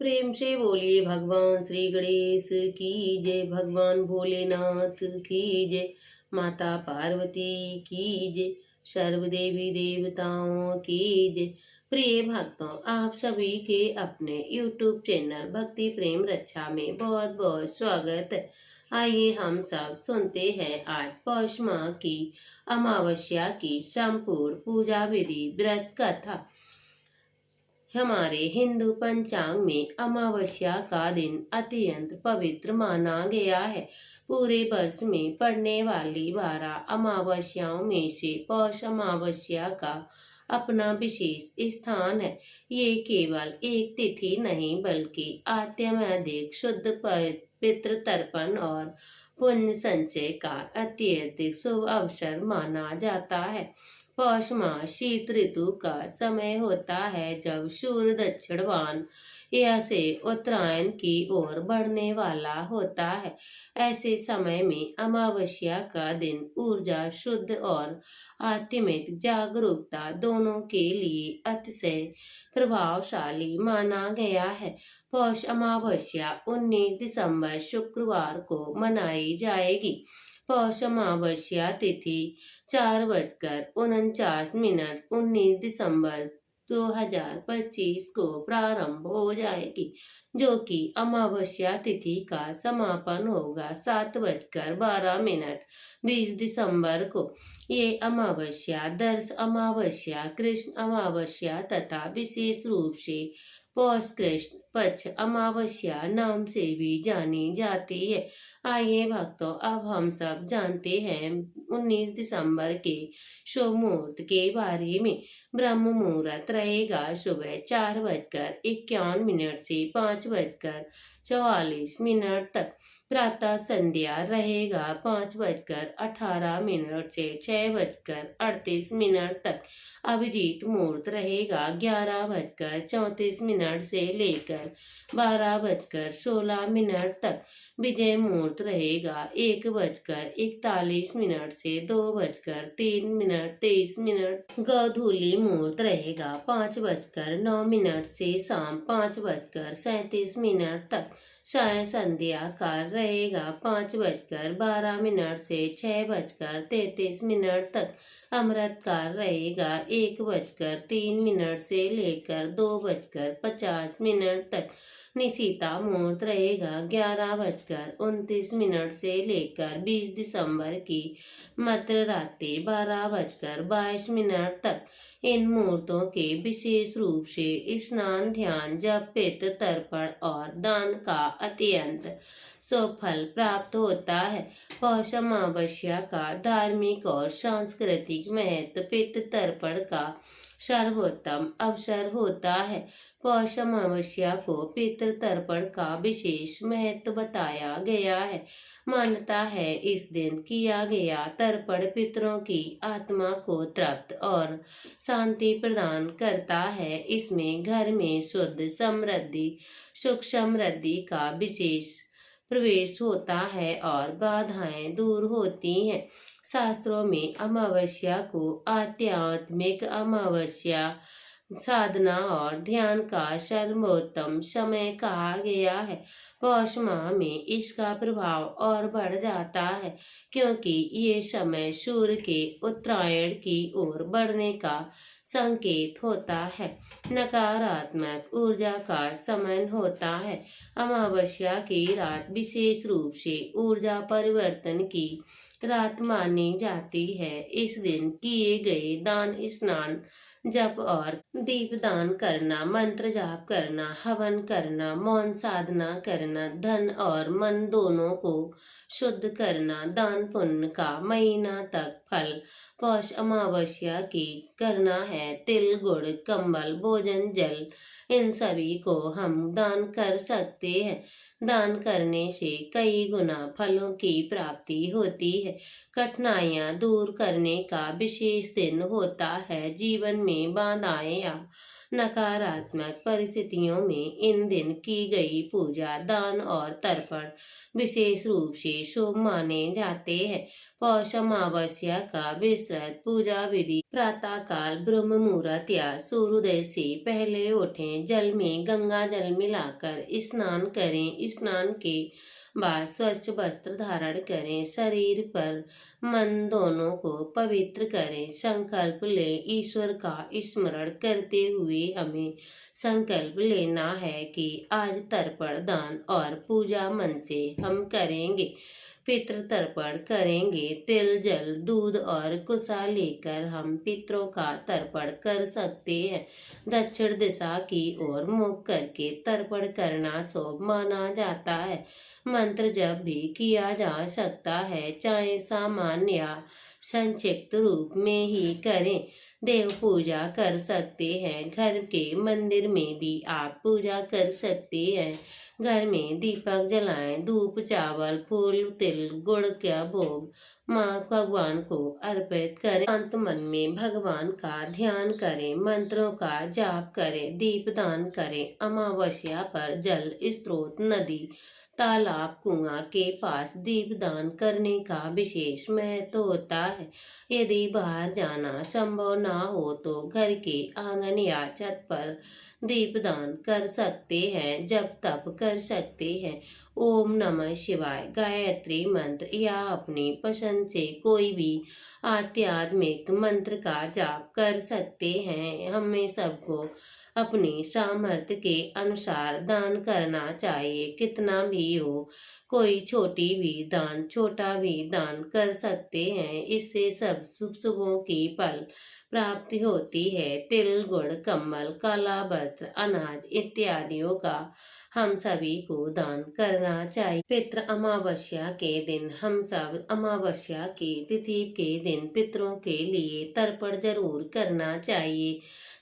प्रेम से बोलिए भगवान श्री गणेश की जय। भगवान भोलेनाथ की जय। माता पार्वती की जय। सर्व देवी देवताओं की जय। प्रिय भक्तों, आप सभी के अपने YouTube चैनल भक्ति प्रेम रक्षा में बहुत बहुत स्वागत है। आइए हम सब सुनते हैं आज पौष माह की अमावस्या की संपूर्ण पूजा विधि व्रत कथा। हमारे हिंदू पंचांग में अमावस्या का दिन अत्यंत पवित्र माना गया है। पूरे वर्ष में पड़ने वाली 12 अमावस्याओं में से पौष अमावस्या का अपना विशेष स्थान है। ये केवल एक तिथि नहीं बल्कि अत्यधिक शुद्ध पवित्र तर्पण और पुण्य संचय का अत्यधिक शुभ अवसर माना जाता है। पौष माह शीत ऋतु का समय होता है जब सूर्य दक्षिणवान या से उत्तरायण की ओर बढ़ने वाला होता है। ऐसे समय में अमावस्या का दिन ऊर्जा शुद्ध और आत्मिक जागरूकता दोनों के लिए अतिशय प्रभावशाली माना गया है। पौष अमावस्या 19 दिसंबर शुक्रवार को मनाई जाएगी। पौष अमावस्या तिथि 4:49 19 दिसंबर 2025 को प्रारंभ हो जाएगी, जो कि अमावस्या तिथि का समापन होगा 7:12 20 दिसंबर को। ये अमावस्या दर्श अमावस्या, कृष्ण अमावस्या तथा विशेष रूप से पौष कृष्ण पक्ष अमावस्या नाम से भी जानी जाती है। आइए भक्तों, अब हम सब जानते हैं 19 दिसंबर के शुभ मुहूर्त के बारे में। ब्रह्म मुहूर्त रहेगा सुबह 4:51 से 5:44 तक। प्रातः संध्या रहेगा 5:18 से 6:38 तक। अभिजीत मुहूर्त रहेगा 11:34 से लेकर 12:16 तक। विजय मुहूर्त रहेगा 1:41 से 2:03 गोधूली मुहूर्त रहेगा 5:09 से शाम 5:37 तक। साय संध्या काल रहेगा 5:12 से 6:33 तक। अमृत काल रहेगा 1:03 से लेकर 2:50 तक। निशिता मुहूर्त रहेगा 11:29 से लेकर 20 दिसंबर की मध्य रात्रि 12:22 तक। इन मुहूर्तों के विशेष रूप से स्नान, ध्यान, जप, पितृ तर्पण और दान का अत्यंत शुभ फल प्राप्त होता है। पौष अमावस्या का धार्मिक और सांस्कृतिक महत्व पितृ तर्पण का सर्वोत्तम अवसर होता है। पौष अमावस्या को पितृ तर्पण का विशेष महत्व बताया गया है। मान्यता है इस दिन किया गया तर्पण पितरों की आत्मा को तृप्त और शांति प्रदान करता है। इसमें घर में शुद्ध समृद्धि, सुख समृद्धि का विशेष प्रवेश होता है और बाधाएं दूर होती हैं। शास्त्रों में अमावस्या को आध्यात्मिक अमावस्या, साधना और ध्यान का सर्वोत्तम समय कहा गया है। पौष माह में इसका प्रभाव और बढ़ जाता है क्योंकि ये समय सूर्य के उत्तरायण की ओर बढ़ने का संकेत होता है। नकारात्मक ऊर्जा का समय होता है। अमावस्या की रात विशेष रूप से ऊर्जा परिवर्तन की रात मानी जाती है। इस दिन किए गए दान, स्नान, जप और दीपदान करना, मंत्र जाप करना, हवन करना, मौन साधना करना, धन और मन दोनों को शुद्ध करना, दान पुण्य का महीना तक फल पौष अमावस्या की करना है। तिल, गुड़, कंबल, भोजन, जल, इन सभी को हम दान कर सकते हैं। दान करने से कई गुना फलों की प्राप्ति होती है। कठिनाइयां दूर करने का विशेष दिन होता है। जीवन में बाधाएं या नकारात्मक परिस्थितियों में इन दिन की गई पूजा, दान और तर्पण विशेष रूप से शुभ माने जाते हैं। पौष अमावस्या का विस्तृत पूजा विधि: प्रातः काल ब्रह्म मुहूर्त या सूर्योदय से पहले उठें, जल में गंगा जल मिलाकर स्नान करें। स्नान के बाद स्वच्छ वस्त्र धारण करें, शरीर पर मन दोनों को पवित्र करें। संकल्प लें: ईश्वर का स्मरण करते हुए हमें संकल्प लेना है कि आज तर्पण, दान और पूजा मन से हम करेंगे। पितृ तर्पण करेंगे। तिल, जल, दूध और कुसा लेकर हम पितरों का तर्पण कर सकते हैं। दक्षिण दिशा की ओर मुख करके तर्पण करना शुभ माना जाता है। मंत्र जप भी किया जा सकता है, चाहे सामान्य या संक्षिप्त रूप में ही करें। देव पूजा कर सकते हैं। घर के मंदिर में भी आप पूजा कर सकते हैं। घर में दीपक जलाएं, धूप, चावल, फूल, तिल, गुड़ का भोग माँ भगवान को अर्पित करें। शांत मन में भगवान का ध्यान करें, मंत्रों का जाप करें, दीपदान करें। अमावस्या पर जल स्रोत, नदी, तालाब, कुआं के पास दीपदान करने का विशेष महत्व होता है। यदि बाहर जाना संभव ना हो तो घर के आंगन या छत पर दीपदान कर सकते हैं। जप तप कर सकते हैं। ओम नमः शिवाय गायत्री मंत्र या अपनी पसंद से कोई भी आध्यात्मिक मंत्र का जाप कर सकते हैं। हमें सबको अपनी सामर्थ्य के अनुसार दान करना चाहिए, कितना भी हो। कोई छोटा भी दान कर सकते हैं। इससे सब शुभों की फल प्राप्ति होती है। तिल, गुड़, कम्बल, काला वस्त्र, अनाज इत्यादियों का हम सभी को दान करना चाहिए। पितृ अमावस्या के दिन हम सब अमावस्या की तिथि के दिन पितरों के लिए तर्पण जरूर करना चाहिए।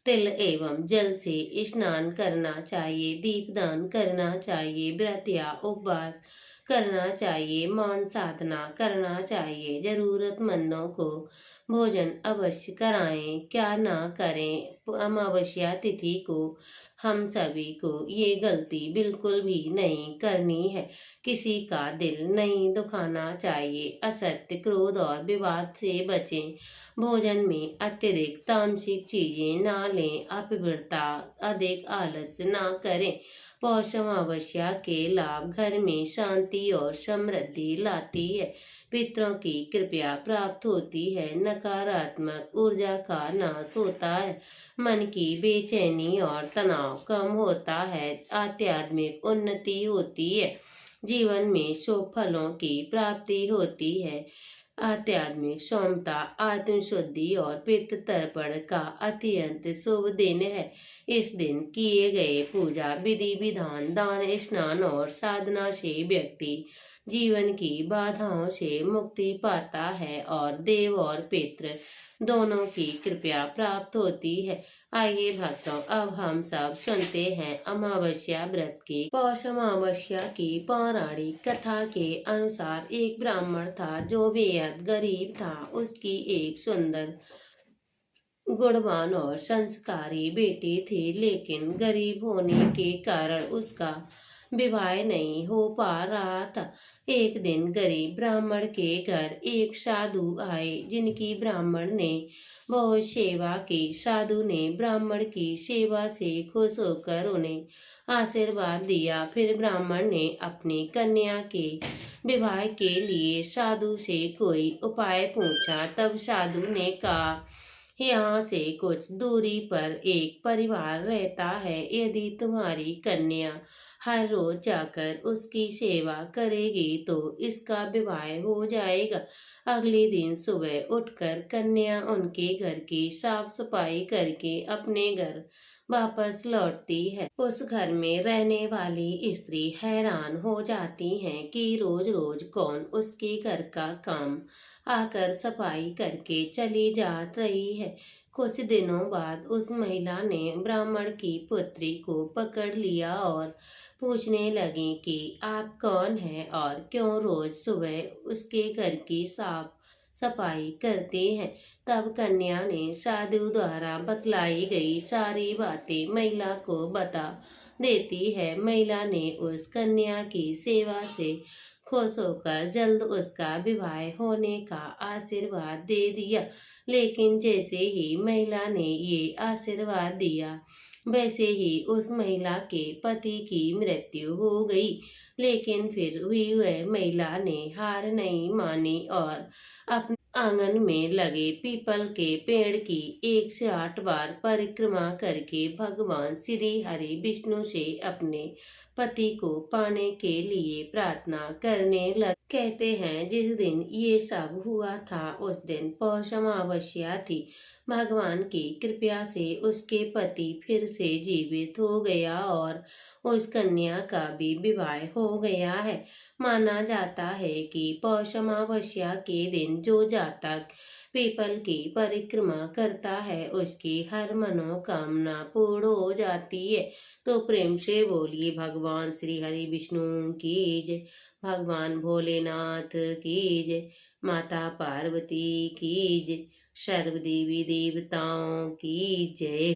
तिल एवं जल से स्नान करना चाहिए, दीपदान करना चाहिए, व्रत या उपवास करना चाहिए, मौन साधना करना चाहिए। जरूरतमंदों को भोजन अवश्य कराएं। क्या ना करें, अमावस्या तिथि को हम सभी को ये गलती बिल्कुल भी नहीं करनी है। किसी का दिल नहीं दुखाना चाहिए। असत्य, क्रोध और विवाद से बचें। भोजन में अत्यधिक तामसिक चीजें ना लें। अपवित्रता, अधिक आलस्य ना करें। पौष अमावस्या के लाभ: घर में शांति और समृद्धि लाती है। पितरों की कृपा प्राप्त होती है। नकारात्मक ऊर्जा का नाश होता है। मन की बेचैनी और तनाव कम होता है। आध्यात्मिक उन्नति होती है। जीवन में शुभ फलों की प्राप्ति होती है। आध्यात्मिक क्षमता, आत्मशुद्धि और पितृ तर्पण का अत्यंत शुभ दिन है। इस दिन किए गए पूजा विधि विधान, दान, स्नान और साधना से व्यक्ति जीवन की बाधाओं से मुक्ति पाता है और देव और पितृ दोनों की कृपा प्राप्त होती है। आइए भक्तों, अब हम सब सुनते हैं अमावस्या व्रत की। पौष अमावस्या की पौराणिक कथा के अनुसार एक ब्राह्मण था जो बेहद गरीब था। उसकी एक सुंदर, गुणवान और संस्कारी बेटी थी, लेकिन गरीब होने के कारण उसका विवाह नहीं हो पा रहा था। एक दिन गरीब ब्राह्मण के घर एक साधु आए, जिनकी ब्राह्मण ने बहुत सेवा की। साधु ने ब्राह्मण की सेवा से खुश होकर उन्हें आशीर्वाद दिया। फिर ब्राह्मण ने अपनी कन्या के विवाह के लिए साधु से कोई उपाय पूछा। तब साधु ने कहा, यहाँ से कुछ दूरी पर एक परिवार रहता है। यदि तुम्हारी कन्या हर रोज जाकर उसकी सेवा करेगी तो इसका विवाह हो जाएगा। अगले दिन सुबह उठकर कन्या उनके घर की साफ सफाई करके अपने घर वापस लौटती है। उस घर में रहने वाली स्त्री हैरान हो जाती हैं कि रोज रोज कौन उसके घर का काम आकर सफाई करके चली जा रही है। कुछ दिनों बाद उस महिला ने ब्राह्मण की पुत्री को पकड़ लिया और पूछने लगी कि आप कौन हैं और क्यों रोज सुबह उसके घर की साफ सफाई करते हैं। तब कन्या ने साधु द्वारा बतलाई गई सारी बातें महिला को बता देती है। महिला ने उस कन्या की सेवा से खुश होकर जल्द उसका विवाह होने का आशीर्वाद दे दिया। लेकिन जैसे ही महिला ने ये आशीर्वाद दिया, वैसे ही उस महिला के पति की मृत्यु हो गई। लेकिन फिर भी वह महिला ने हार नहीं मानी और अपने आंगन में लगे पीपल के पेड़ की 108 बार परिक्रमा करके भगवान श्री हरि विष्णु से अपने पति को पाने के लिए प्रार्थना करने लगी। कहते हैं जिस दिन ये सब हुआ था उस दिन पौष अमावस्या थी। भगवान की कृपा से उसके पति फिर से जीवित हो गया और उस कन्या का भी विवाह हो गया है। माना जाता है कि पौष अमावस्या के दिन जो जातक पीपल की परिक्रमा करता है उसकी हर मनोकामना पूर्ण हो जाती है। तो प्रेम से बोलिए भगवान श्री हरि विष्णु की जय, भगवान भोलेनाथ की जय, माता पार्वती की जय, सर्व देवी देवताओं की जय।